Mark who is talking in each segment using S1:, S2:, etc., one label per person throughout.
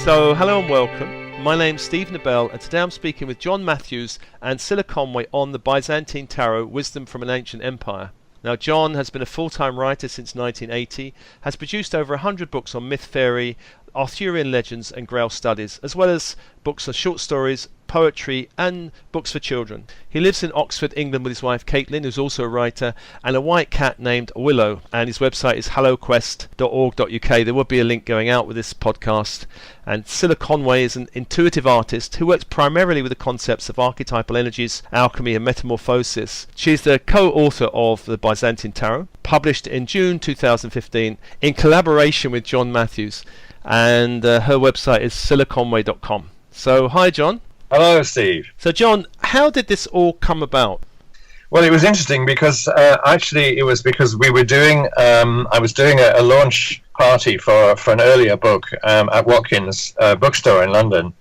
S1: So, hello and welcome. My name's Steve Nobel, and today I'm speaking with John Matthews and Cilla Conway on the Byzantine Tarot, Wisdom from an Ancient Empire. Now, John has been a full-time writer since 1980, has produced over 100 books on myth, fairy, Arthurian legends and Grail studies, as well as books of short stories, poetry and books for children. He lives in Oxford, England with his wife Caitlin, who's also a writer, and a white cat named Willow, and his website is helloquest.org.uk. There will be a link going out with this podcast. And Cilla Conway is an intuitive artist who works primarily with the concepts of archetypal energies, alchemy and metamorphosis. She's the co-author of the Byzantine Tarot, published in June 2015 in collaboration with John Matthews, and her website is cillaconway.com. So, hi John.
S2: Hello, Steve.
S1: So, John, how did this all come about?
S2: Well, it was interesting because actually it was because we were doing, I was doing a launch party for an earlier book at Watkins bookstore in London,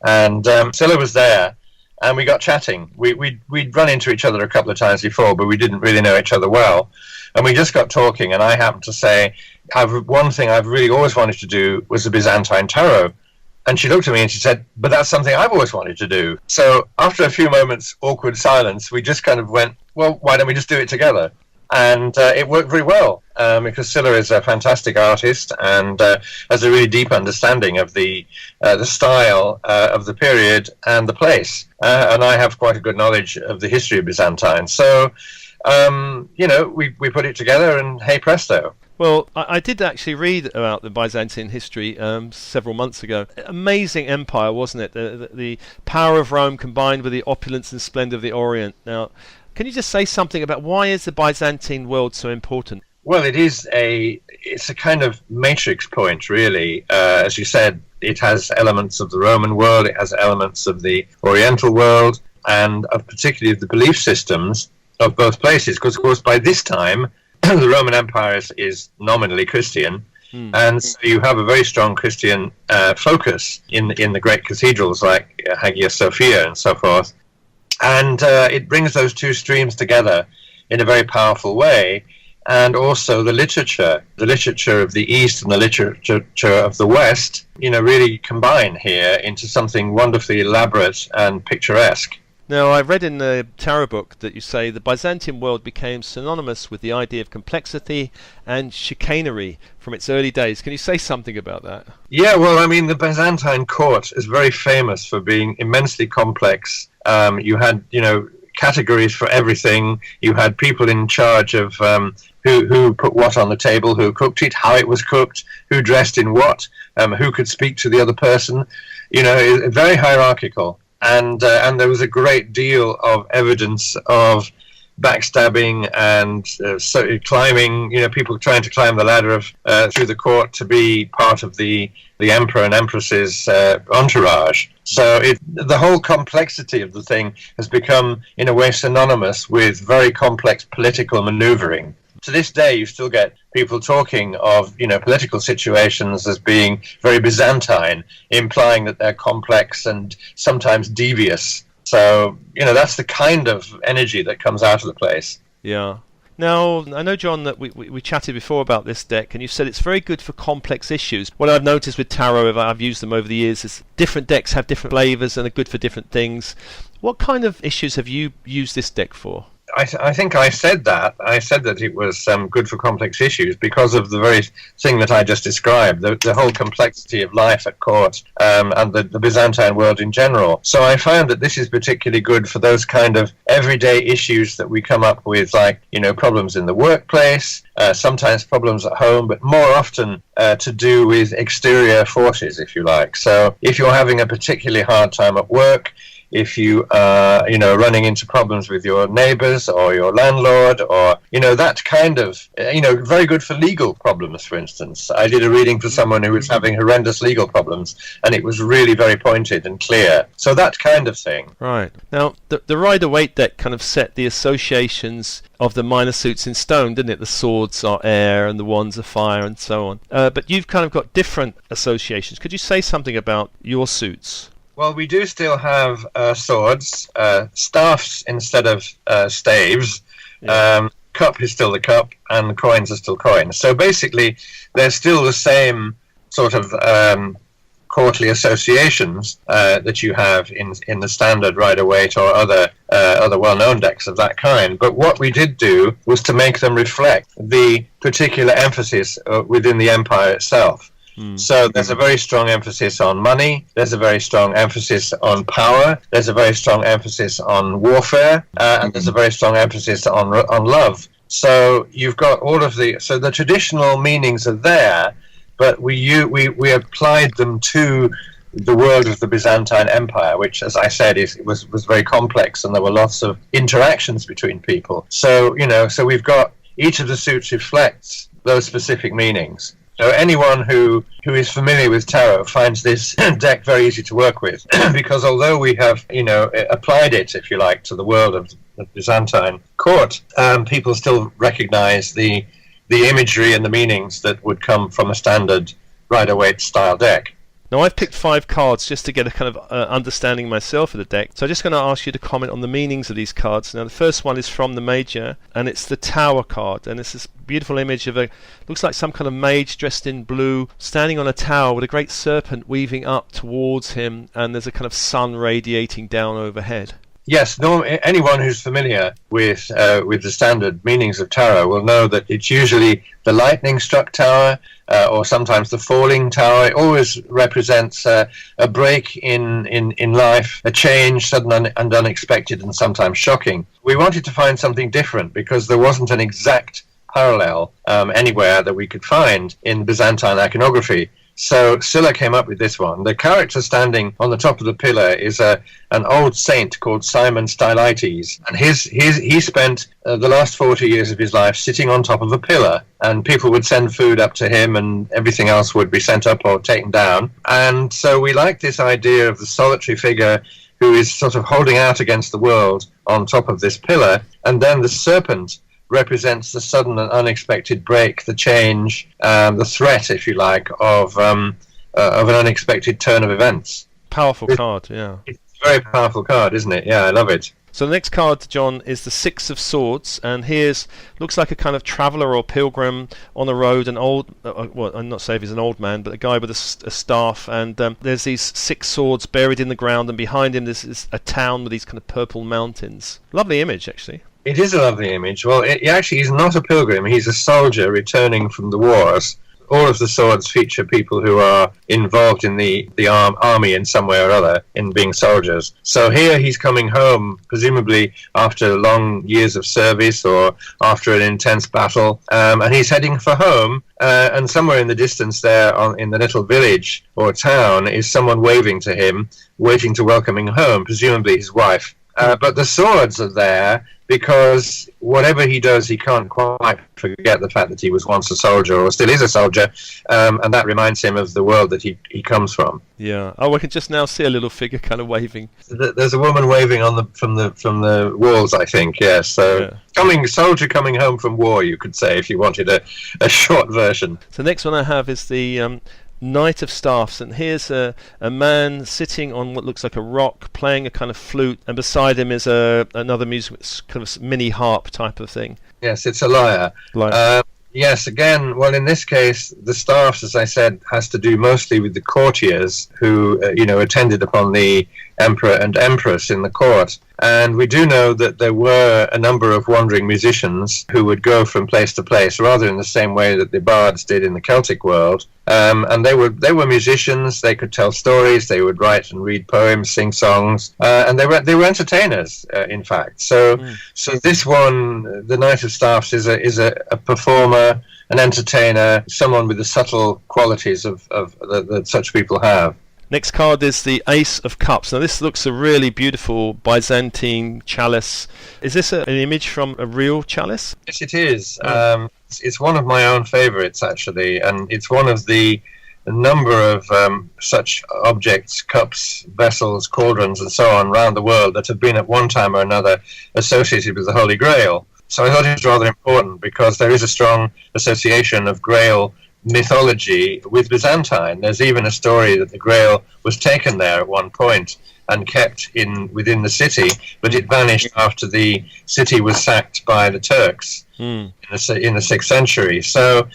S2: and Cilla was there, and we got chatting. We'd run into each other a couple of times before, but we didn't really know each other well, and we just got talking, and I happened to say, one thing I've really always wanted to do was the Byzantine Tarot. And she looked at me and she said, but that's something I've always wanted to do. So after a few moments awkward silence, we just kind of went, well, why don't we just do it together? And it worked very well because Cilla is a fantastic artist and has a really deep understanding of the style of the period and the place. And I have quite a good knowledge of the history of Byzantine. So, we put it together and hey presto.
S1: Well, I did actually read about the Byzantine history several months ago. Amazing empire, wasn't it? The power of Rome combined with the opulence and splendour of the Orient. Now, can you just say something about why is the Byzantine world so important?
S2: Well, it's a kind of matrix point, really. As you said, it has elements of the Roman world, it has elements of the Oriental world, and particularly of the belief systems of both places. Because, of course, by this time, the Roman Empire is nominally Christian, and so you have a very strong Christian focus in the great cathedrals like Hagia Sophia and so forth, and it brings those two streams together in a very powerful way. And also the literature of the East and the literature of the West, really combine here into something wonderfully elaborate and picturesque.
S1: Now, I read in the tarot book that you say the Byzantine world became synonymous with the idea of complexity and chicanery from its early days. Can you say something about that?
S2: Yeah, well, I mean, the Byzantine court is very famous for being immensely complex. You had, categories for everything. You had people in charge of who put what on the table, who cooked it, how it was cooked, who dressed in what, who could speak to the other person. Very hierarchical. And there was a great deal of evidence of backstabbing and climbing, people trying to climb the ladder through the court to be part of the emperor and empress's entourage. So the whole complexity of the thing has become, in a way, synonymous with very complex political maneuvering. To this day, you still get people talking of, political situations as being very Byzantine, implying that they're complex and sometimes devious. So, that's the kind of energy that comes out of the place.
S1: Yeah. Now, I know, John, that we chatted before about this deck, and you said it's very good for complex issues. What I've noticed with tarot, I've used them over the years, is different decks have different flavours and are good for different things. What kind of issues have you used this deck for?
S2: I think I said that. I said that it was good for complex issues because of the very thing that I just described, the whole complexity of life at court and the Byzantine world in general. So I found that this is particularly good for those kind of everyday issues that we come up with, like, problems in the workplace, sometimes problems at home, but more often to do with exterior forces, if you like. So if you're having a particularly hard time at work, if you are, running into problems with your neighbors or your landlord or, that kind of, very good for legal problems, for instance. I did a reading for someone who was having horrendous legal problems, and it was really very pointed and clear. So that kind of thing.
S1: Right. Now, the Rider-Waite deck kind of set the associations of the minor suits in stone, didn't it? The swords are air and the wands are fire and so on. But you've kind of got different associations. Could you say something about your suits?
S2: Well, we do still have swords, staffs instead of staves. Yeah. Cup is still the cup, and the coins are still coins. So basically, they're still the same sort of courtly associations that you have in the standard Rider-Waite or other well-known decks of that kind. But what we did do was to make them reflect the particular emphasis within the empire itself. So there's a very strong emphasis on money, there's a very strong emphasis on power, there's a very strong emphasis on warfare, and there's a very strong emphasis on love. So you've got all of the traditional meanings are there, but we applied them to the world of the Byzantine Empire, which, as I said, was very complex, and there were lots of interactions between people. So we've got each of the suits reflects those specific meanings. So anyone who is familiar with tarot finds this deck very easy to work with, because although we have applied it, if you like, to the world of the Byzantine court, people still recognize the imagery and the meanings that would come from a standard Rider-Waite style deck.
S1: Now, I've picked 5 cards just to get a kind of understanding myself of the deck. So I'm just going to ask you to comment on the meanings of these cards. Now, the first one is from the Major, and it's the Tower card. And it's this beautiful image of looks like some kind of mage dressed in blue, standing on a tower with a great serpent weaving up towards him, and there's a kind of sun radiating down overhead.
S2: Yes, anyone who's familiar with the standard meanings of tarot will know that it's usually the lightning-struck tower, or sometimes the falling tower. It always represents a break in life, a change, sudden and unexpected, and sometimes shocking. We wanted to find something different because there wasn't an exact parallel anywhere that we could find in Byzantine iconography. So Cilla came up with this one. The character standing on the top of the pillar is an old saint called Simon Stylites, and he spent the last 40 years of his life sitting on top of a pillar, and people would send food up to him, and everything else would be sent up or taken down. And so we like this idea of the solitary figure who is sort of holding out against the world on top of this pillar, and then the serpent represents the sudden and unexpected break, the change, the threat, if you like, of an unexpected turn of events.
S1: Powerful card, yeah.
S2: It's a very powerful card, isn't it? Yeah, I love it.
S1: So the next card, John, is the Six of Swords, and looks like a kind of traveller or pilgrim on the road, an old, well, I'm not saying he's an old man, but a guy with a staff, and there's these 6 swords buried in the ground, and behind him there's a town with these kind of purple mountains. Lovely image, actually.
S2: It is a lovely image. Well, actually, he's not a pilgrim. He's a soldier returning from the wars. All of the swords feature people who are involved in the army in some way or other, in being soldiers. So here he's coming home, presumably after long years of service or after an intense battle, and he's heading for home, and somewhere in the distance there in the little village or town is someone waving to him, waiting to welcome him home, presumably his wife. But the swords are there because whatever he does, he can't quite forget the fact that he was once a soldier, or still is a soldier, and that reminds him of the world that he comes from.
S1: Yeah. Oh, I can just now see a little figure kind of waving.
S2: There's a woman waving from the walls, I think. Yes. So soldier coming home from war, you could say, if you wanted a short version.
S1: So the next one I have is the Knight of Staffs, and here's a man sitting on what looks like a rock playing a kind of flute, and beside him is another music kind of mini harp type of thing.
S2: Yes, it's a lyre. Yes, again, well, in this case, the staffs, as I said, has to do mostly with the courtiers who, attended upon the emperor and empress in the court. And we do know that there were a number of wandering musicians who would go from place to place, rather in the same way that the bards did in the Celtic world. And they were musicians. They could tell stories. They would write and read poems, sing songs, and they were entertainers, in fact. So this one, the Knight of Staffs, is a performer, an entertainer, someone with the subtle qualities that such people have.
S1: Next card is the Ace of Cups. Now this looks a really beautiful Byzantine chalice. Is this an image from a real chalice?
S2: Yes, it is. It's one of my own favourites, actually, and it's one of the number of such objects, cups, vessels, cauldrons, and so on around the world that have been at one time or another associated with the Holy Grail. So I thought it was rather important because there is a strong association of Grail mythology with Byzantine. There's even a story that the Grail was taken there at one point and kept within the city, but it vanished after the city was sacked by the Turks in the 6th century. So,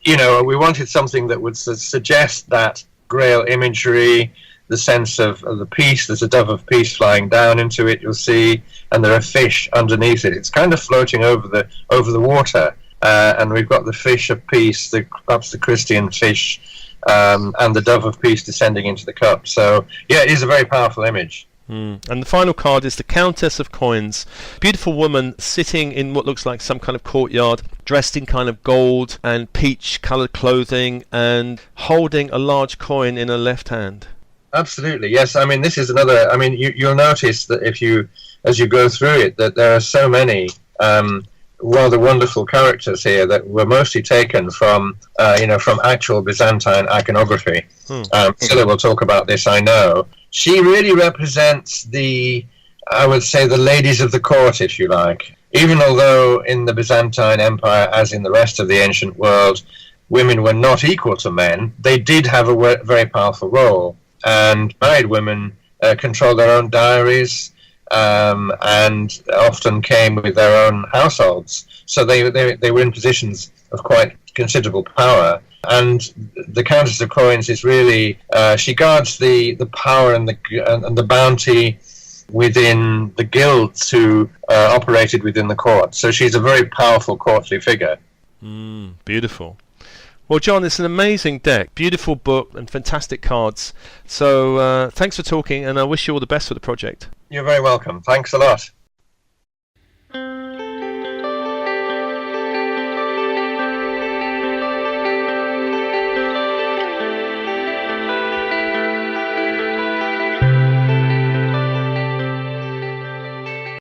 S2: we wanted something that would suggest that grail imagery, the sense of the peace. There's a dove of peace flying down into it, you'll see, and there are fish underneath it. It's kind of floating over the water, and we've got the fish of peace, perhaps the Christian fish, and the dove of peace descending into the cup. So yeah, it is a very powerful image.
S1: And the final card is the Countess of Coins. Beautiful woman sitting in what looks like some kind of courtyard, dressed in kind of gold and peach coloured clothing, and holding a large coin in her left hand.
S2: Absolutely, yes. I mean, this is another. I mean, you'll notice that as you go through it, that there are so many rather wonderful characters here that were mostly taken from from actual Byzantine iconography. Cilla will talk about this, I know. She really represents I would say, the ladies of the court, if you like. Even although in the Byzantine Empire, as in the rest of the ancient world, women were not equal to men, they did have a very powerful role. And married women controlled their own diaries, and often came with their own households. So they were in positions of quite considerable power. And the Countess of Coins is really, she guards the power and the bounty within the guilds who operated within the court. So she's a very powerful courtly figure.
S1: Beautiful. Well, John, it's an amazing deck, beautiful book and fantastic cards. So thanks for talking, and I wish you all the best for the project.
S2: You're very welcome. Thanks a lot.